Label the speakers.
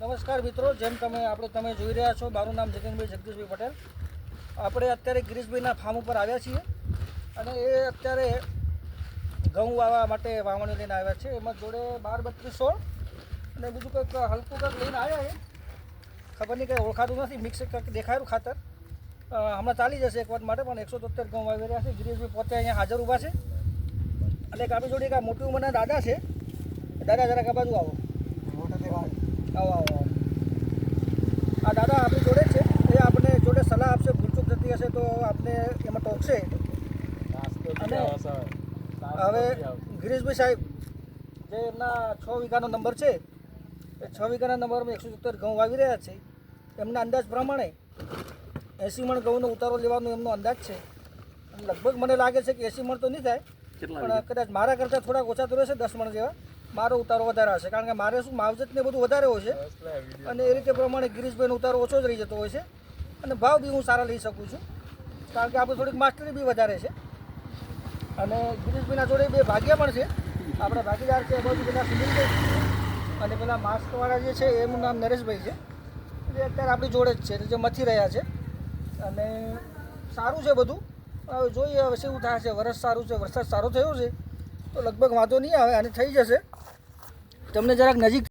Speaker 1: નમસ્કાર મિત્રો, જેમ તમે જોઈ રહ્યા છો, મારું નામ જગનભાઈ જગદીશભાઈ પટેલ. આપણે અત્યારે ગિરીશભાઈના ફાર્મ ઉપર આવ્યા છીએ અને એ અત્યારે ઘઉં વાવવા માટે વાવણી લઈને આવ્યા છે. એમાં જોડે 12-32 અને બીજું કંઈક હલકું કંઈક લઈને આવ્યા છે. ખબર નહીં કંઈ ઓળખાતું નથી, મિક્સ કંઈક દેખાયું ખાતર. હમણાં ચાલી જશે એક વાર માટે, પણ 173 ઘઉં વાવી રહ્યા છે. ગિરીશભાઈ પોતે અહીંયા હાજર ઊભા છે અને એક આપણી જોડે એક મોટી ઉંમરના દાદા છે. દાદા જરાક આ બાજુ આવો. આવો આવો આવો. આ દાદા આપણી જોડે છે, એ આપણે જોડે સલાહ આપશે. ભૂલચૂક થતી હશે તો આપણે એમાં ટોકશે. અને હવે ગિરીશભાઈ સાહેબ જે એમના 6 વીઘાનો નંબર છે, એ 6 વીઘાના નંબરમાં 170 ઘઉં વાવી રહ્યા છે. એમના અંદાજ પ્રમાણે 80 મણ ઘઉંનો ઉતારો લેવાનો એમનો અંદાજ છે. અને લગભગ મને લાગે છે કે 80 મણ તો નહીં થાય, પણ કદાચ મારા કરતાં થોડાક ઓછા તો રહેશે, 10 મણ જેવા. મારો ઉતારો વધારે હશે, કારણ કે મારે શું માવજત ને બધું વધારે હોય છે અને એ રીતે પ્રમાણે ગિરીશભાઈનો ઉતારો ઓછો જ રહી જતો હોય છે. અને ભાવ બી હું સારા લઈ શકું છું, કારણ કે આપણે થોડીક માસ્ટરી બી વધારે છે. અને ગિરીશભાઈના જોડે 2 ભાગ્યા પણ છે. આપણા ભાગીદાર છે બાજુ પેલા સુનિલભાઈ અને પેલા માસ્કવાળા જે છે એમનું નામ નરેશભાઈ છે. એ અત્યારે આપણી જોડે જ છે, જે મથી રહ્યા છે. અને સારું છે બધું. હવે જોઈએ હવે શું થાય છે. વરસ સારું છે, વરસાદ સારો થયો છે તો લગભગ વાંધો નહીં આવે અને થઈ જશે. તમને જરાક નજીક